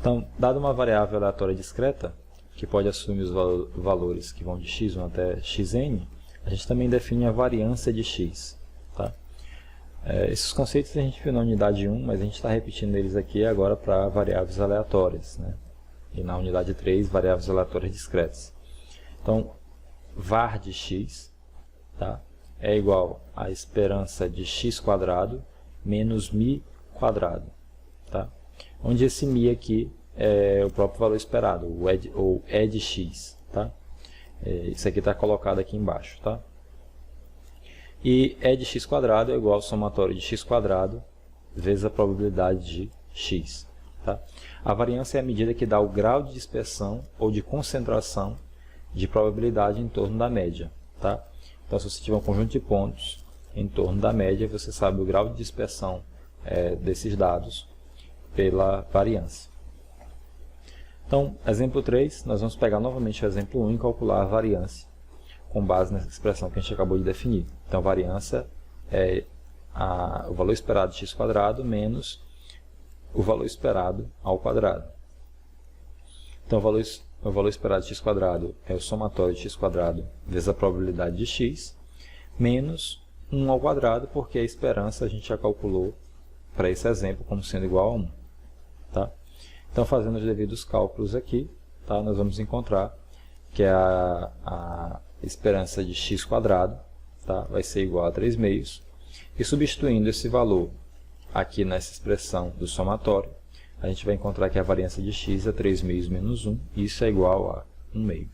Então, dada uma variável aleatória discreta, que pode assumir os valores que vão de x1 até xn, a gente também define a variância de x. Tá? Esses conceitos a gente viu na unidade 1, mas a gente está repetindo eles aqui agora para variáveis aleatórias, né? E na unidade 3, variáveis aleatórias discretas. Então, var de x, tá? É igual a esperança de x² menos μ², tá? Onde esse μ aqui é o próprio valor esperado, ou E de x, tá? Isso aqui está colocado aqui embaixo, tá? E E de x² é igual ao somatório de x² vezes a probabilidade de x, tá? A variância é a medida que dá o grau de dispersão ou de concentração de probabilidade em torno da média, tá? Então, se você tiver um conjunto de pontos em torno da média, você sabe o grau de dispersão desses dados pela variância. Então, exemplo 3, nós vamos pegar novamente o exemplo 1 e calcular a variância com base nessa expressão que a gente acabou de definir. Então, a variância é o valor esperado de x² menos o valor esperado ao quadrado. Então, o valor esperado de x² é o somatório de x² vezes a probabilidade de x, menos 1 ao quadrado, porque a esperança a gente já calculou para esse exemplo como sendo igual a 1. Tá? Então, fazendo os devidos cálculos aqui, tá? Nós vamos encontrar que a esperança de x², tá? Vai ser igual a 3 meios. E substituindo esse valor aqui nessa expressão do somatório, a gente vai encontrar que a variância de x é 3 meios menos 1, e isso é igual a 1 meio.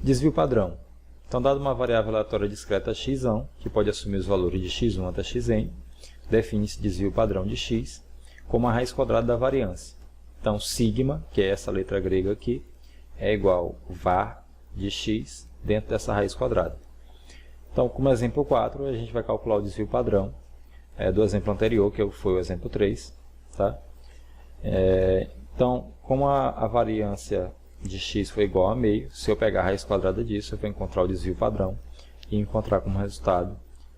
Desvio padrão. Então, dado uma variável aleatória discreta x1, que pode assumir os valores de x1 até xn, define-se desvio padrão de x como a raiz quadrada da variância. Então, sigma, que é essa letra grega aqui, é igual a var de x dentro dessa raiz quadrada. Então, como exemplo 4, a gente vai calcular o desvio padrão do exemplo anterior, que foi o exemplo 3. Tá? Então, como a variância de x foi igual a meio, se eu pegar a raiz quadrada disso, eu vou encontrar o desvio padrão e encontrar como resultado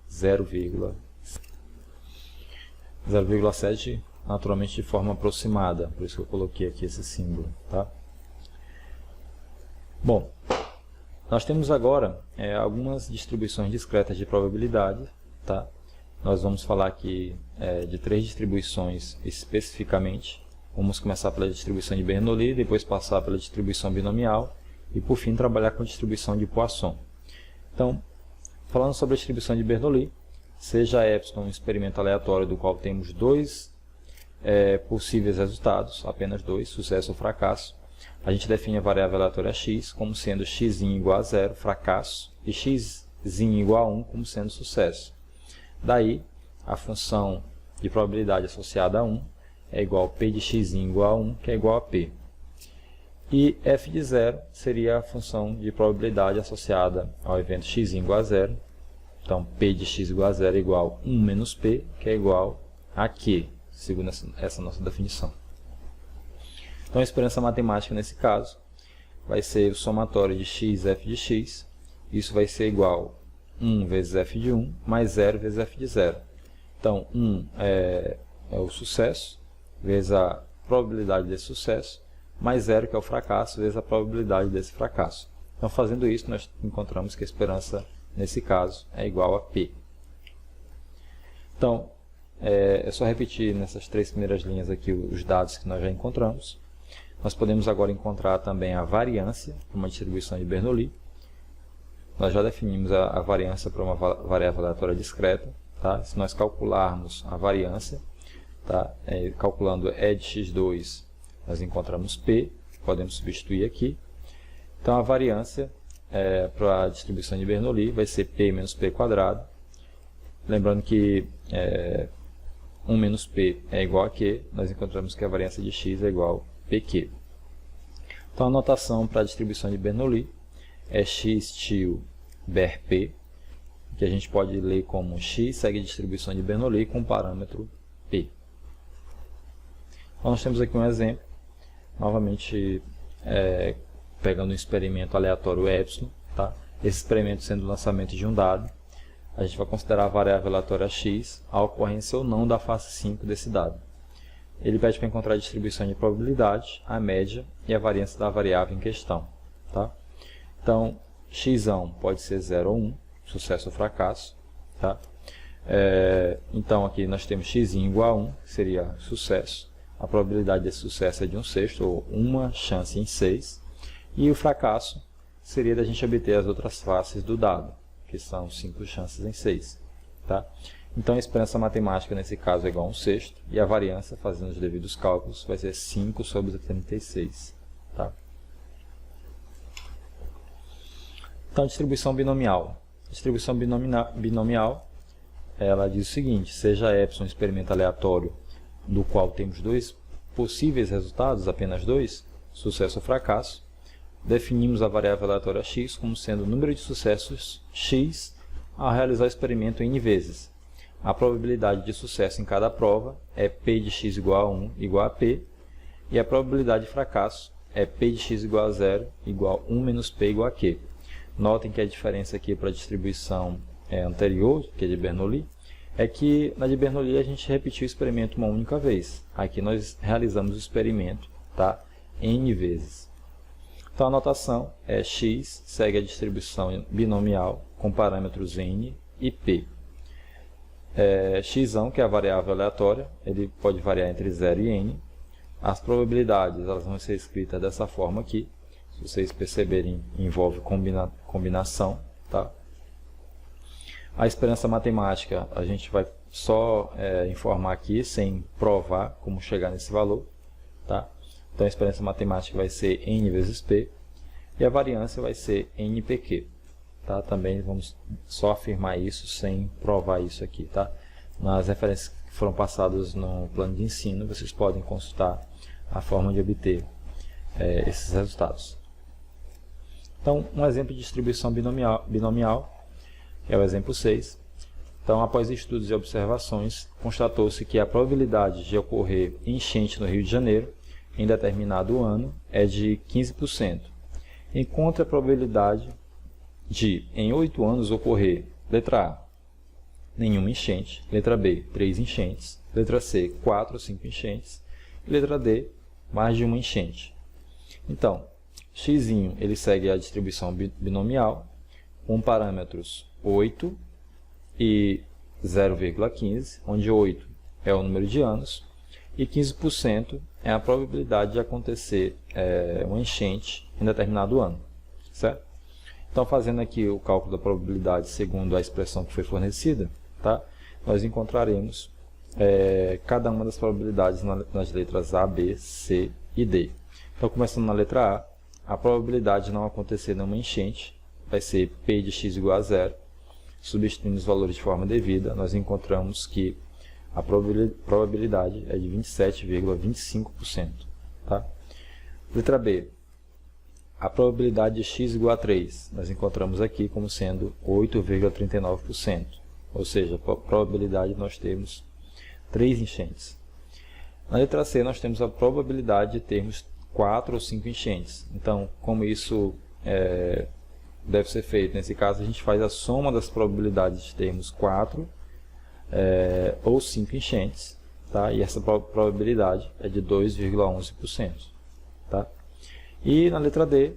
0,7, naturalmente de forma aproximada, por isso que eu coloquei aqui esse símbolo. Tá? Bom, nós temos agora algumas distribuições discretas de probabilidade. Tá? Nós vamos falar aqui de 3 distribuições especificamente. Vamos começar pela distribuição de Bernoulli, depois passar pela distribuição binomial e, por fim, trabalhar com a distribuição de Poisson. Então, falando sobre a distribuição de Bernoulli, seja epsilon um experimento aleatório do qual temos 2 possíveis resultados, apenas 2, sucesso ou fracasso, a gente define a variável aleatória x como sendo x igual a 0, fracasso, e x igual a 1 como sendo sucesso. Daí, a função de probabilidade associada a 1 é igual a P de x igual a 1, que é igual a P. E f de 0 seria a função de probabilidade associada ao evento x igual a 0. Então, P de x igual a 0 é igual a 1 menos P, que é igual a Q, segundo essa nossa definição. Então, a esperança matemática nesse caso vai ser o somatório de x f de x. Isso vai ser igual a 1 vezes f de 1 mais 0 vezes f de 0. Então, 1 é o sucesso, vezes a probabilidade desse sucesso, mais 0, que é o fracasso, vezes a probabilidade desse fracasso. Então, fazendo isso, nós encontramos que a esperança, nesse caso, é igual a P. Então, é só repetir nessas 3 primeiras linhas aqui os dados que nós já encontramos. Nós podemos agora encontrar também a variância para uma distribuição de Bernoulli. Nós já definimos a variância para uma variável aleatória discreta. Tá? Se nós calcularmos a variância, tá? Calculando E de x2, nós encontramos P, podemos substituir aqui. Então, a variância para a distribuição de Bernoulli vai ser P menos P². Lembrando que 1 menos P é igual a Q, nós encontramos que a variância de x é igual a PQ. Então, a notação para a distribuição de Bernoulli é x tio ber P, que a gente pode ler como x segue a distribuição de Bernoulli com parâmetro P. Então, nós temos aqui um exemplo, novamente pegando um experimento aleatório epsilon, tá? Esse experimento sendo o lançamento de um dado, a gente vai considerar a variável aleatória x a ocorrência ou não da face 5 desse dado. ele pede para encontrar a distribuição de probabilidade, a média e a variância da variável em questão. Tá? Então, x pode ser 0 ou 1, sucesso ou fracasso. Tá? Então, aqui nós temos x igual a 1, que seria sucesso. A probabilidade desse sucesso é de 1/6, ou uma chance em 6. E o fracasso seria da gente obter as outras faces do dado, que são 5 chances em 6. Tá? Então, a esperança matemática, nesse caso, é igual a 1/6. E a variância, fazendo os devidos cálculos, vai ser 5 sobre 36. Tá? Então, distribuição binomial. Distribuição binomial, ela diz o seguinte: seja epsilon um experimento aleatório do qual temos dois possíveis resultados, apenas dois, sucesso ou fracasso, definimos a variável aleatória x como sendo o número de sucessos x ao realizar o experimento n vezes. A probabilidade de sucesso em cada prova é p de x igual a 1 igual a p, e a probabilidade de fracasso é p de x igual a 0 igual a 1 menos p igual a q. Notem que a diferença aqui para a distribuição anterior, que é de Bernoulli, é que na de Bernoulli a gente repetiu o experimento uma única vez. Aqui nós realizamos o experimento, tá? N vezes. Então a notação é x segue a distribuição binomial com parâmetros n e p. X, que é a variável aleatória, ele pode variar entre 0 e n. As probabilidades elas vão ser escritas dessa forma aqui. Se vocês perceberem, envolve combinação. Tá? A esperança matemática, a gente vai só informar aqui, sem provar como chegar nesse valor. Tá? Então a esperança matemática vai ser n vezes p, e a variância vai ser npq. Tá? Também vamos só afirmar isso sem provar isso aqui. Tá? Nas referências que foram passadas no plano de ensino, vocês podem consultar a forma de obter esses resultados. Então, um exemplo de distribuição binomial é o exemplo 6. Então, após estudos e observações, constatou-se que a probabilidade de ocorrer enchente no Rio de Janeiro em determinado ano é de 15%. Encontre a probabilidade de, em 8 anos, ocorrer, letra A, nenhuma enchente, letra B, 3 enchentes, letra C, 4 ou 5 enchentes, e letra D, mais de uma enchente. Então, x ele segue a distribuição binomial com parâmetros 8 e 0,15, onde 8 é o número de anos e 15% é a probabilidade de acontecer uma enchente em determinado ano. Certo? Então, fazendo aqui o cálculo da probabilidade segundo a expressão que foi fornecida, tá? Nós encontraremos cada uma das probabilidades nas letras A, B, C e D. Então, começando na letra A probabilidade de não acontecer nenhuma enchente vai ser P de x igual a 0. Substituindo os valores de forma devida, nós encontramos que a probabilidade é de 27,25%. Tá? Letra B. A probabilidade de x igual a 3, nós encontramos aqui como sendo 8,39%. Ou seja, a probabilidade de nós termos 3 enchentes. Na letra C, nós temos a probabilidade de termos 4 ou 5 enchentes. Então, como isso deve ser feito? Nesse caso, a gente faz a soma das probabilidades de termos 4 ou 5 enchentes. Tá? E essa probabilidade é de 2,11%. Tá? E na letra D,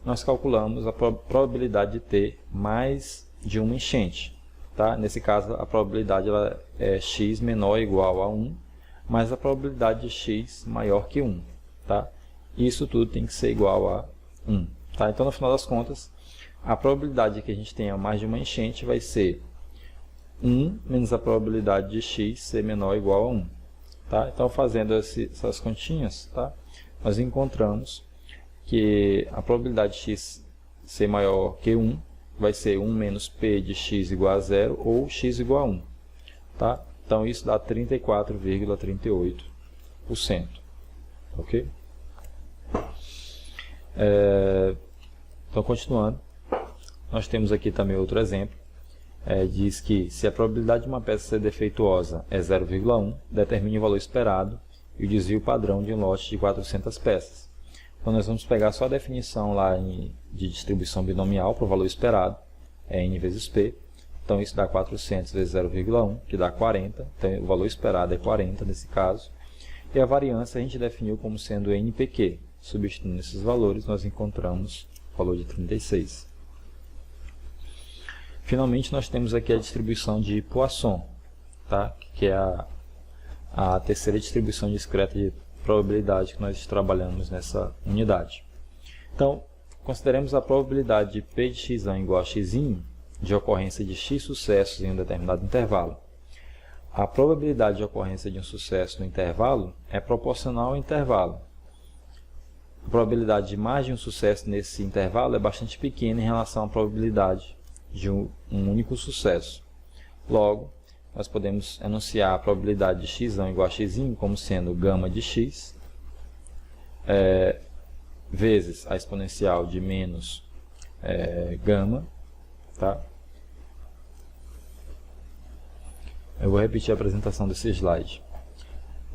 nós calculamos a probabilidade de ter mais de uma enchente. Tá? Nesse caso, a probabilidade ela é x menor ou igual a 1, mas a probabilidade de x maior que 1. Tá? Isso tudo tem que ser igual a 1. Tá? Então, no final das contas, a probabilidade de que a gente tenha mais de uma enchente vai ser 1 menos a probabilidade de x ser menor ou igual a 1. Tá? Então, fazendo essas continhas, tá? Nós encontramos que a probabilidade de x ser maior que 1 vai ser 1 menos p de x igual a 0 ou x igual a 1. Tá? Então, isso dá 34,38%. Ok? Então, continuando, nós temos aqui também outro exemplo. Diz que se a probabilidade de uma peça ser defeituosa é 0,1, determine o valor esperado e o desvio padrão de um lote de 400 peças. Então, nós vamos pegar só a definição lá de distribuição binomial para o valor esperado, é n vezes p. Então, isso dá 400 vezes 0,1, que dá 40. Então, o valor esperado é 40 nesse caso. E a variância a gente definiu como sendo NPQ. Substituindo esses valores, nós encontramos o valor de 36. Finalmente, nós temos aqui a distribuição de Poisson, tá? Que é a terceira distribuição discreta de probabilidade que nós trabalhamos nessa unidade. Então, consideremos a probabilidade de P de x1 igual a x de ocorrência de x sucessos em um determinado intervalo. A probabilidade de ocorrência de um sucesso no intervalo é proporcional ao intervalo. A probabilidade de mais de um sucesso nesse intervalo é bastante pequena em relação à probabilidade de um único sucesso. Logo, nós podemos enunciar a probabilidade de x1 igual a x como sendo gama de x vezes a exponencial de menos gama, tá? Eu vou repetir a apresentação desse slide.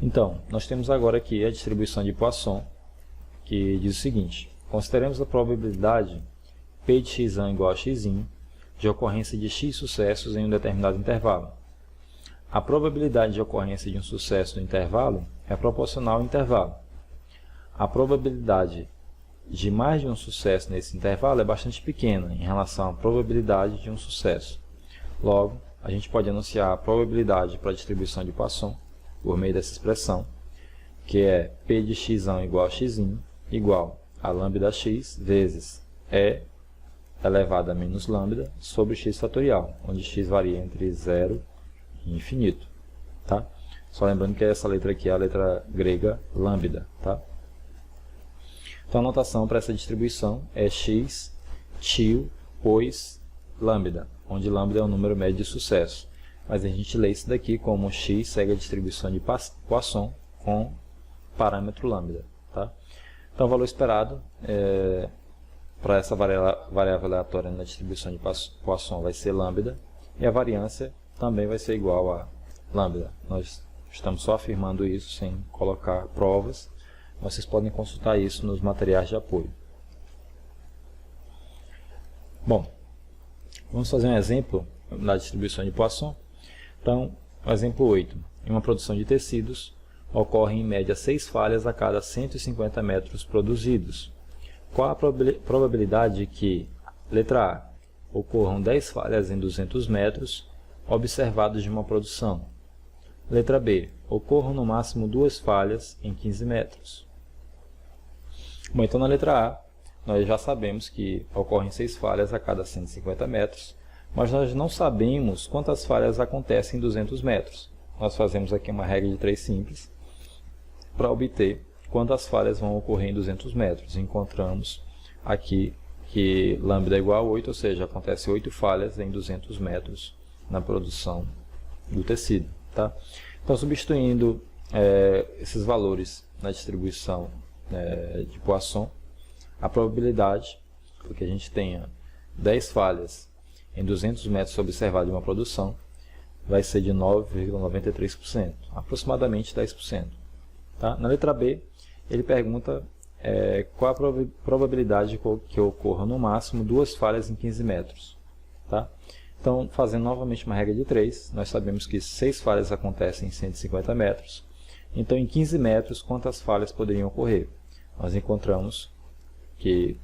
Então, nós temos agora aqui a distribuição de Poisson, que diz o seguinte: consideremos a probabilidade P de x1 igual a x de ocorrência de x sucessos em um determinado intervalo. A probabilidade de ocorrência de um sucesso no intervalo é proporcional ao intervalo. A probabilidade de mais de um sucesso nesse intervalo é bastante pequena em relação à probabilidade de um sucesso. Logo, a gente pode anunciar a probabilidade para a distribuição de Poisson por meio dessa expressão, que é P de x1 igual a x igual a lambda(x) vezes E elevado a menos lambda sobre x fatorial, onde x varia entre 0 e infinito. Tá? Só lembrando que essa letra aqui é a letra grega lambda. Tá? Então a notação para essa distribuição é x tio pois lambda, onde lambda é o número médio de sucesso. Mas a gente lê isso daqui como x segue a distribuição de Poisson com parâmetro lambda. Tá? Então o valor esperado para essa variável aleatória na distribuição de Poisson vai ser lambda, e a variância também vai ser igual a lambda. Nós estamos só afirmando isso sem colocar provas. Vocês podem consultar isso nos materiais de apoio. Bom, vamos fazer um exemplo da distribuição de Poisson. Então, o exemplo 8. Em uma produção de tecidos, ocorrem em média 6 falhas a cada 150 metros produzidos. Qual a probabilidade de que, letra A, ocorram 10 falhas em 200 metros observados de uma produção? Letra B, ocorram no máximo 2 falhas em 15 metros. Bom, então na letra A, nós já sabemos que ocorrem 6 falhas a cada 150 metros, mas nós não sabemos quantas falhas acontecem em 200 metros. Nós fazemos aqui uma regra de 3 simples para obter quantas falhas vão ocorrer em 200 metros. Encontramos aqui que lambda é igual a 8, ou seja, acontece 8 falhas em 200 metros na produção do tecido. Tá? Então, substituindo esses valores na distribuição de Poisson, a probabilidade de que a gente tenha 10 falhas em 200 metros observados de uma produção vai ser de 9,93%, aproximadamente 10%. Tá? Na letra B, ele pergunta qual a probabilidade que ocorra no máximo 2 falhas em 15 metros. Tá? Então, fazendo novamente uma regra de 3, nós sabemos que 6 falhas acontecem em 150 metros. Então, em 15 metros, quantas falhas poderiam ocorrer? Nós encontramos que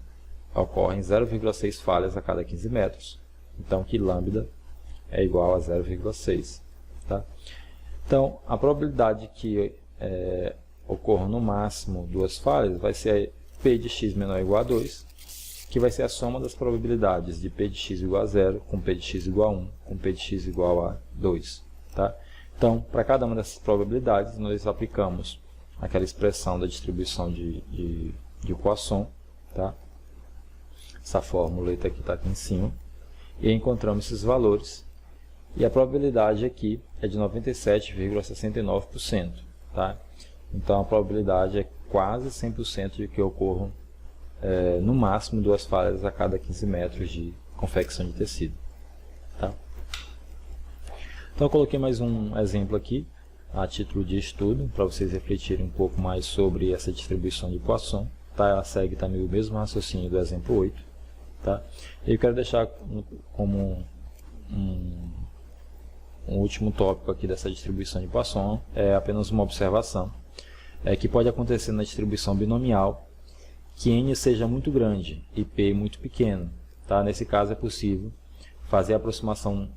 ocorrem 0,6 falhas a cada 15 metros. Então, que lambda é igual a 0,6. Tá? Então, a probabilidade que ocorram no máximo 2 falhas vai ser P de x menor ou igual a 2, que vai ser a soma das probabilidades de P de x igual a 0, com P de x igual a 1, com P de x igual a 2. Tá? Então, para cada uma dessas probabilidades, nós aplicamos aquela expressão da distribuição de Poisson, tá? Essa fórmula aqui está aqui em cima, e encontramos esses valores, e a probabilidade aqui é de 97,69%. Tá? Então, a probabilidade é quase 100% de que ocorram no máximo 2 falhas a cada 15 metros de confecção de tecido. Tá? Então, eu coloquei mais um exemplo aqui, a título de estudo, para vocês refletirem um pouco mais sobre essa distribuição de Poisson. Tá? Ela segue também o mesmo raciocínio do exemplo 8. Tá? Eu quero deixar como um último tópico aqui dessa distribuição de Poisson, apenas uma observação. que pode acontecer na distribuição binomial que n seja muito grande e p muito pequeno. Tá? Nesse caso é possível fazer a aproximação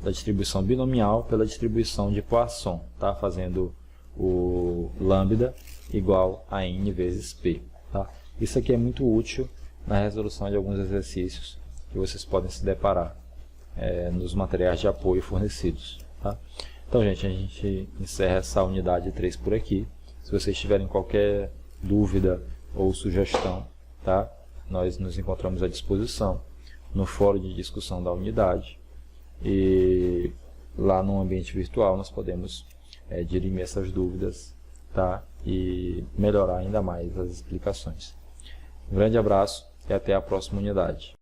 da distribuição binomial pela distribuição de Poisson, tá? Fazendo o lambda igual a n vezes p. Tá? Isso aqui é muito útil na resolução de alguns exercícios que vocês podem se deparar nos materiais de apoio fornecidos. Tá? Então, gente, a gente encerra essa unidade 3 por aqui. Se vocês tiverem qualquer dúvida ou sugestão, tá? Nós nos encontramos à disposição no fórum de discussão da unidade, e lá no ambiente virtual nós podemos dirimir essas dúvidas, tá? E melhorar ainda mais as explicações. Um grande abraço e até a próxima unidade.